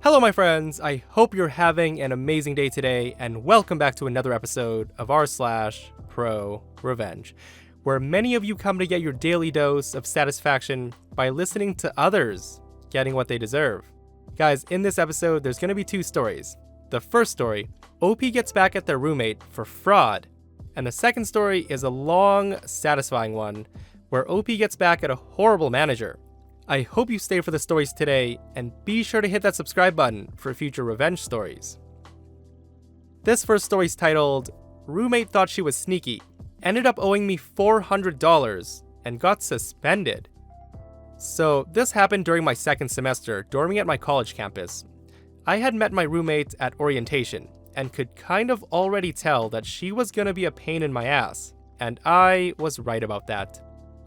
Hello my friends, I hope you're having an amazing day today, and welcome back to another episode of r/ProRevenge, where many of you come to get your daily dose of satisfaction by listening to others getting what they deserve. Guys, in this episode, there's going to be two stories. The first story, OP gets back at their roommate for fraud, and the second story is a long, satisfying one, where OP gets back at a horrible manager. I hope you stay for the stories today, and be sure to hit that subscribe button for future revenge stories. This first story is titled, Roommate Thought She Was Sneaky, Ended Up Owing Me $400, and Got Suspended. So this happened during my second semester, dorming at my college campus. I had met my roommate at orientation, and could kind of already tell that she was gonna be a pain in my ass, and I was right about that.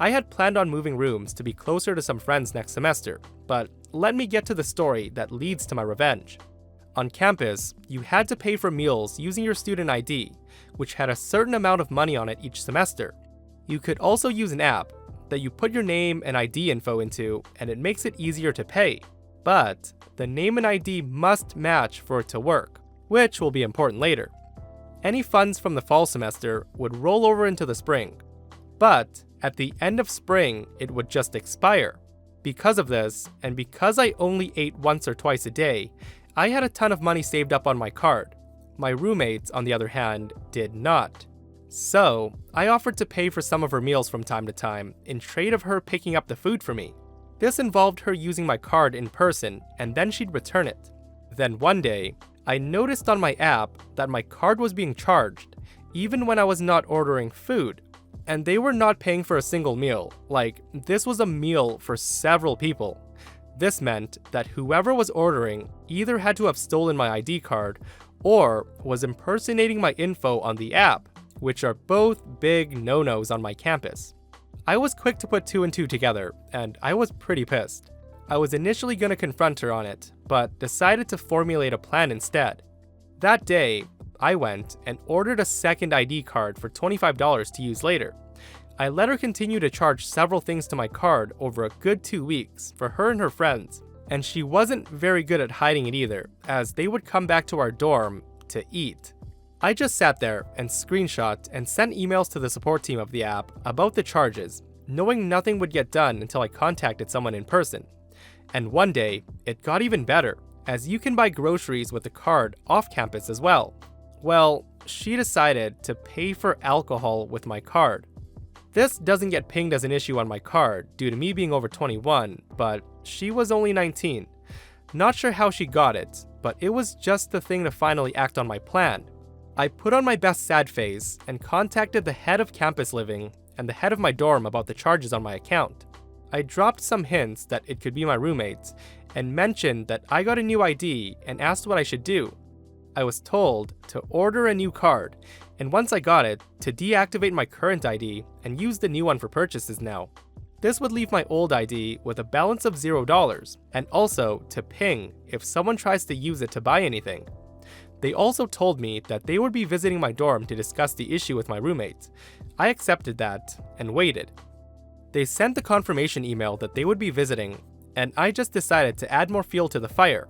I had planned on moving rooms to be closer to some friends next semester, but let me get to the story that leads to my revenge. On campus, you had to pay for meals using your student ID, which had a certain amount of money on it each semester. You could also use an app that you put your name and ID info into, and it makes it easier to pay. But the name and ID must match for it to work, which will be important later. Any funds from the fall semester would roll over into the spring, but at the end of spring, it would just expire. Because of this, and because I only ate once or twice a day, I had a ton of money saved up on my card. My roommates, on the other hand, did not. So, I offered to pay for some of her meals from time to time in trade of her picking up the food for me. This involved her using my card in person, and then she'd return it. Then one day, I noticed on my app that my card was being charged, even when I was not ordering food. And they were not paying for a single meal, like, this was a meal for several people. This meant that whoever was ordering either had to have stolen my ID card, or was impersonating my info on the app, which are both big no-nos on my campus. I was quick to put two and two together, and I was pretty pissed. I was initially gonna confront her on it, but decided to formulate a plan instead. That day, I went and ordered a second ID card for $25 to use later. I let her continue to charge several things to my card over a good 2 weeks for her and her friends, and she wasn't very good at hiding it either, as they would come back to our dorm to eat. I just sat there and screenshot and sent emails to the support team of the app about the charges, knowing nothing would get done until I contacted someone in person. And one day, it got even better, as you can buy groceries with the card off campus as well. Well, she decided to pay for alcohol with my card. This doesn't get pinged as an issue on my card due to me being over 21, but she was only 19. Not sure how she got it, but it was just the thing to finally act on my plan. I put on my best sad face and contacted the head of campus living and the head of my dorm about the charges on my account. I dropped some hints that it could be my roommates and mentioned that I got a new ID and asked what I should do. I was told to order a new card, and once I got it, to deactivate my current ID and use the new one for purchases now. This would leave my old ID with a balance of $0, and also to ping if someone tries to use it to buy anything. They also told me that they would be visiting my dorm to discuss the issue with my roommates. I accepted that and waited. They sent the confirmation email that they would be visiting, and I just decided to add more fuel to the fire.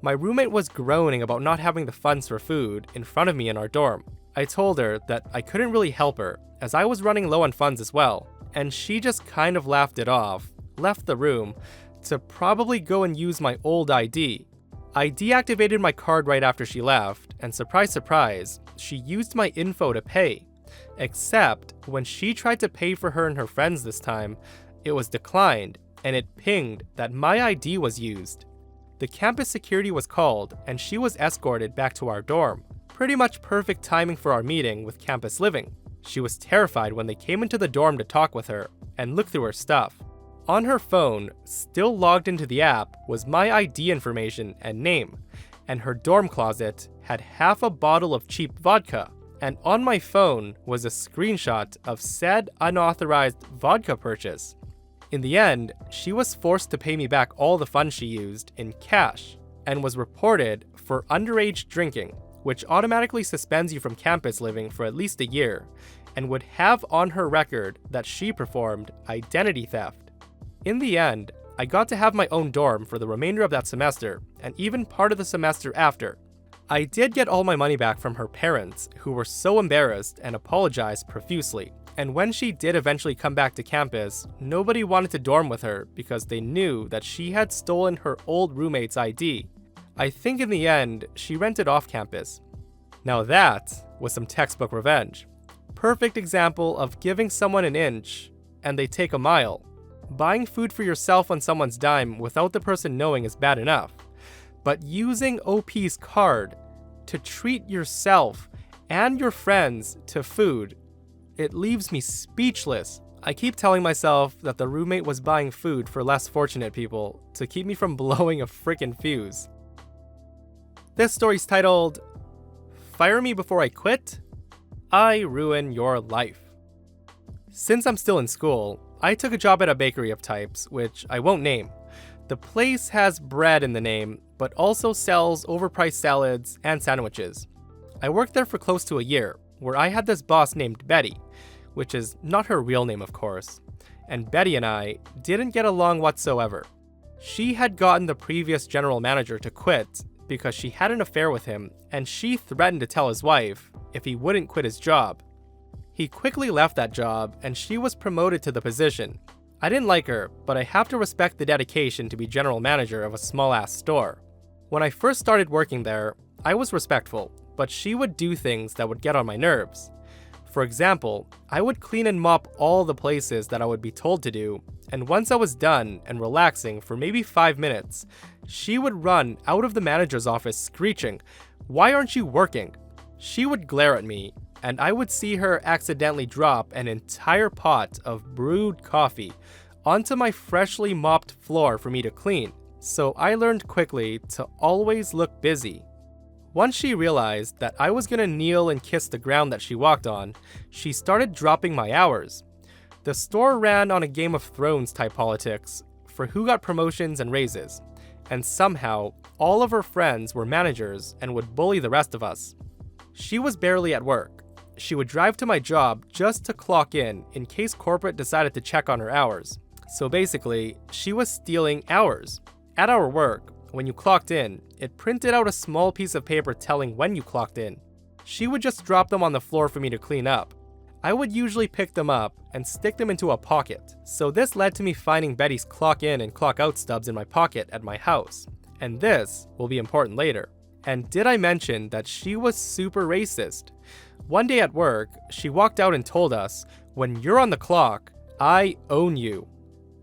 My roommate was groaning about not having the funds for food in front of me in our dorm. I told her that I couldn't really help her, as I was running low on funds as well, and she just kind of laughed it off, left the room, to probably go and use my old ID. I deactivated my card right after she left, and surprise surprise, she used my info to pay. Except, when she tried to pay for her and her friends this time, it was declined, and it pinged that my ID was used. The campus security was called, and she was escorted back to our dorm. Pretty much perfect timing for our meeting with campus living. She was terrified when they came into the dorm to talk with her and look through her stuff. On her phone, still logged into the app, was my ID information and name, and her dorm closet had half a bottle of cheap vodka. And on my phone was a screenshot of said unauthorized vodka purchase. In the end, she was forced to pay me back all the funds she used in cash, and was reported for underage drinking, which automatically suspends you from campus living for at least a year, and would have on her record that she performed identity theft. In the end, I got to have my own dorm for the remainder of that semester, and even part of the semester after. I did get all my money back from her parents, who were so embarrassed and apologized profusely. And when she did eventually come back to campus, nobody wanted to dorm with her because they knew that she had stolen her old roommate's ID. I think in the end, she rented off campus. Now that was some textbook revenge. Perfect example of giving someone an inch and they take a mile. Buying food for yourself on someone's dime without the person knowing is bad enough. But using OP's card to treat yourself and your friends to food, it leaves me speechless. I keep telling myself that the roommate was buying food for less fortunate people to keep me from blowing a frickin' fuse. This story's titled, Fire Me Before I Quit? I Ruin Your Life. Since I'm still in school, I took a job at a bakery of types, which I won't name. The place has bread in the name, but also sells overpriced salads and sandwiches. I worked there for close to a year, where I had this boss named Betty, which is not her real name of course, and Betty and I didn't get along whatsoever. She had gotten the previous general manager to quit because she had an affair with him, and she threatened to tell his wife if he wouldn't quit his job. He quickly left that job, and she was promoted to the position. I didn't like her, but I have to respect the dedication to be general manager of a small-ass store. When I first started working there, I was respectful, but she would do things that would get on my nerves. For example, I would clean and mop all the places that I would be told to do, and once I was done and relaxing for maybe 5 minutes, she would run out of the manager's office screeching, "Why aren't you working?" She would glare at me, and I would see her accidentally drop an entire pot of brewed coffee onto my freshly mopped floor for me to clean, so I learned quickly to always look busy. Once she realized that I was gonna kneel and kiss the ground that she walked on, she started dropping my hours. The store ran on a Game of Thrones type politics for who got promotions and raises, and somehow all of her friends were managers and would bully the rest of us. She was barely at work. She would drive to my job just to clock in case corporate decided to check on her hours. So basically, she was stealing hours. At our work, when you clocked in, it printed out a small piece of paper telling when you clocked in. She would just drop them on the floor for me to clean up. I would usually pick them up and stick them into a pocket. So this led to me finding Betty's clock in and clock out stubs in my pocket at my house. And this will be important later. And did I mention that she was super racist? One day at work, she walked out and told us, "When you're on the clock, I own you."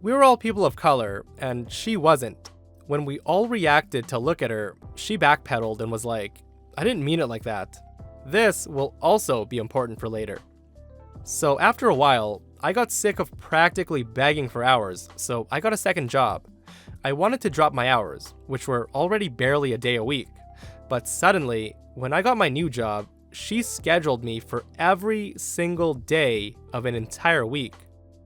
We were all people of color, and she wasn't. When we all reacted to look at her, she backpedaled and was like, "I didn't mean it like that." This will also be important for later. So after a while, I got sick of practically begging for hours, so I got a second job. I wanted to drop my hours, which were already barely a day a week. But suddenly, when I got my new job, she scheduled me for every single day of an entire week.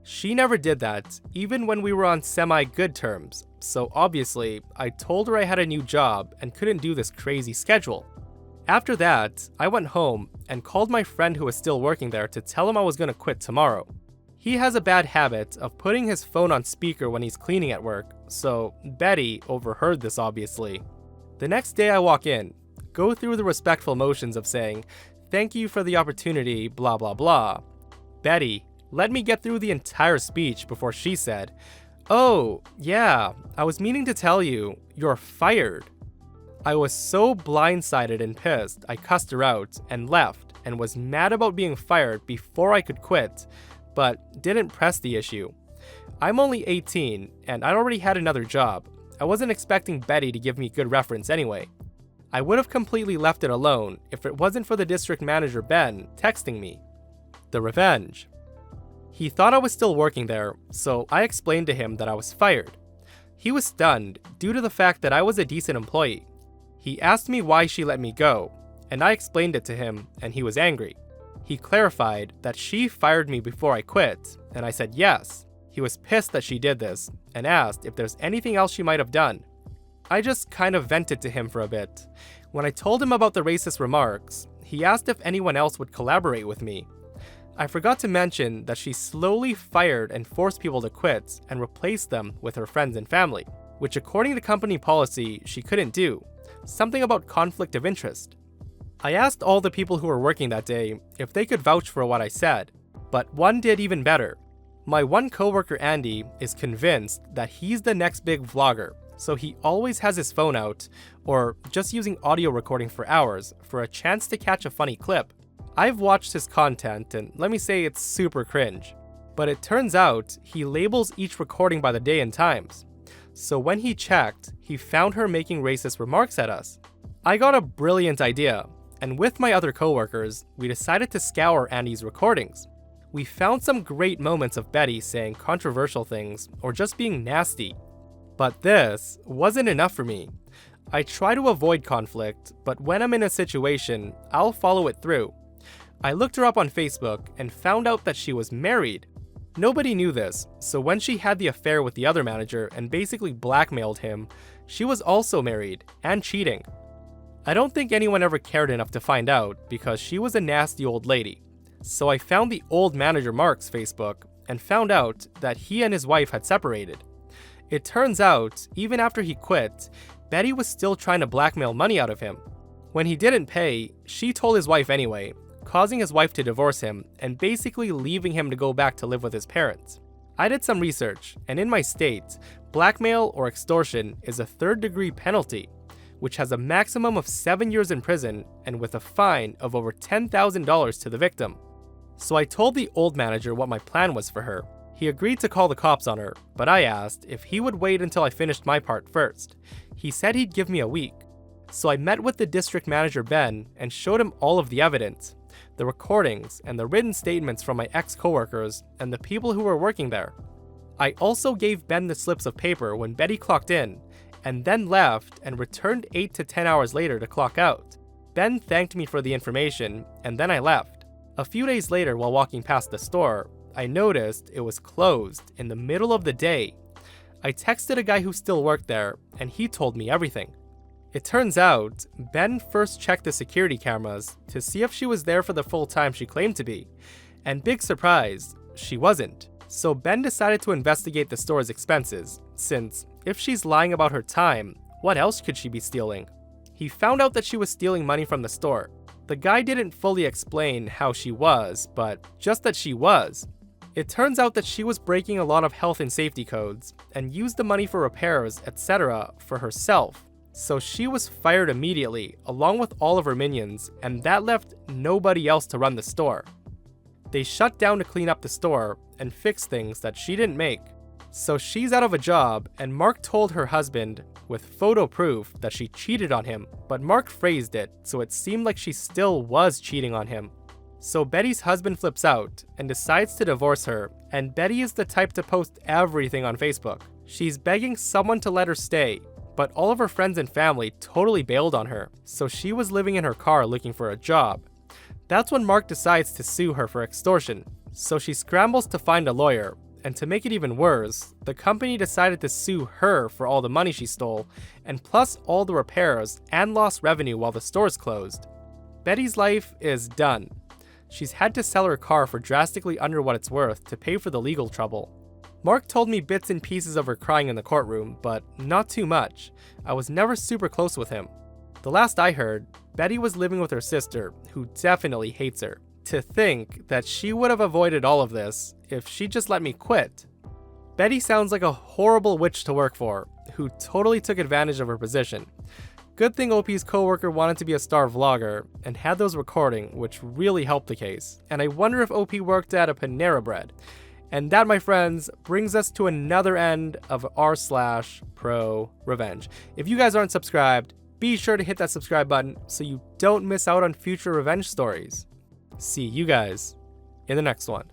She never did that, even when we were on semi-good terms, so obviously, I told her I had a new job and couldn't do this crazy schedule. After that, I went home and called my friend who was still working there to tell him I was gonna quit tomorrow. He has a bad habit of putting his phone on speaker when he's cleaning at work, so Betty overheard this obviously. The next day I walk in, go through the respectful motions of saying, "Thank you for the opportunity, blah blah blah." Betty let me get through the entire speech before she said, "Oh, yeah, I was meaning to tell you, you're fired." I was so blindsided and pissed, I cussed her out and left and was mad about being fired before I could quit, but didn't press the issue. I'm only 18 and I already had another job. I wasn't expecting Betty to give me good reference anyway. I would have completely left it alone if it wasn't for the district manager Ben texting me. The revenge. He thought I was still working there, so I explained to him that I was fired. He was stunned due to the fact that I was a decent employee. He asked me why she let me go, and I explained it to him, and he was angry. He clarified that she fired me before I quit, and I said yes. He was pissed that she did this, and asked if there's anything else she might have done. I just kind of vented to him for a bit. When I told him about the racist remarks, he asked if anyone else would collaborate with me. I forgot to mention that she slowly fired and forced people to quit and replaced them with her friends and family, which according to company policy, she couldn't do. Something about conflict of interest. I asked all the people who were working that day if they could vouch for what I said, but one did even better. My one coworker Andy is convinced that he's the next big vlogger, so he always has his phone out, or just using audio recording for hours for a chance to catch a funny clip. I've watched his content and let me say it's super cringe. But it turns out he labels each recording by the day and times. So when he checked, he found her making racist remarks at us. I got a brilliant idea, and with my other coworkers, we decided to scour Andy's recordings. We found some great moments of Betty saying controversial things or just being nasty. But this wasn't enough for me. I try to avoid conflict, but when I'm in a situation, I'll follow it through. I looked her up on Facebook and found out that she was married. Nobody knew this, so when she had the affair with the other manager and basically blackmailed him, she was also married and cheating. I don't think anyone ever cared enough to find out because she was a nasty old lady. So I found the old manager Mark's Facebook and found out that he and his wife had separated. It turns out, even after he quit, Betty was still trying to blackmail money out of him. When he didn't pay, she told his wife anyway, causing his wife to divorce him and basically leaving him to go back to live with his parents. I did some research, and in my state, blackmail or extortion is a third-degree penalty, which has a maximum of 7 years in prison and with a fine of over $10,000 to the victim. So I told the old manager what my plan was for her. He agreed to call the cops on her, but I asked if he would wait until I finished my part first. He said he'd give me a week. So I met with the district manager Ben and showed him all of the evidence, the recordings, and the written statements from my ex-coworkers and the people who were working there. I also gave Ben the slips of paper when Betty clocked in, and then left and returned 8 to 10 hours later to clock out. Ben thanked me for the information, and then I left. A few days later, while walking past the store, I noticed it was closed in the middle of the day. I texted a guy who still worked there, and he told me everything. It turns out, Ben first checked the security cameras to see if she was there for the full time she claimed to be, and big surprise, she wasn't. So Ben decided to investigate the store's expenses, since if she's lying about her time, what else could she be stealing? He found out that she was stealing money from the store. The guy didn't fully explain how she was, but just that she was. It turns out that she was breaking a lot of health and safety codes, and used the money for repairs, etc. for herself. So she was fired immediately, along with all of her minions, and that left nobody else to run the store. They shut down to clean up the store and fix things that she didn't make. So she's out of a job, and Mark told her husband, with photo proof, that she cheated on him, but Mark phrased it so it seemed like she still was cheating on him. So Betty's husband flips out and decides to divorce her, and Betty is the type to post everything on Facebook. She's begging someone to let her stay, but all of her friends and family totally bailed on her, so she was living in her car looking for a job. That's when Mark decides to sue her for extortion, so she scrambles to find a lawyer, and to make it even worse, the company decided to sue her for all the money she stole, and plus all the repairs and lost revenue while the store's closed. Betty's life is done. She's had to sell her car for drastically under what it's worth to pay for the legal trouble. Mark told me bits and pieces of her crying in the courtroom, but not too much. I was never super close with him. The last I heard, Betty was living with her sister, who definitely hates her. To think that she would have avoided all of this if she just let me quit. Betty sounds like a horrible witch to work for, who totally took advantage of her position. Good thing OP's coworker wanted to be a star vlogger and had those recording, which really helped the case. And I wonder if OP worked at a Panera Bread. And that, my friends, brings us to another end of r/ProRevenge. If you guys aren't subscribed, be sure to hit that subscribe button so you don't miss out on future revenge stories. See you guys in the next one.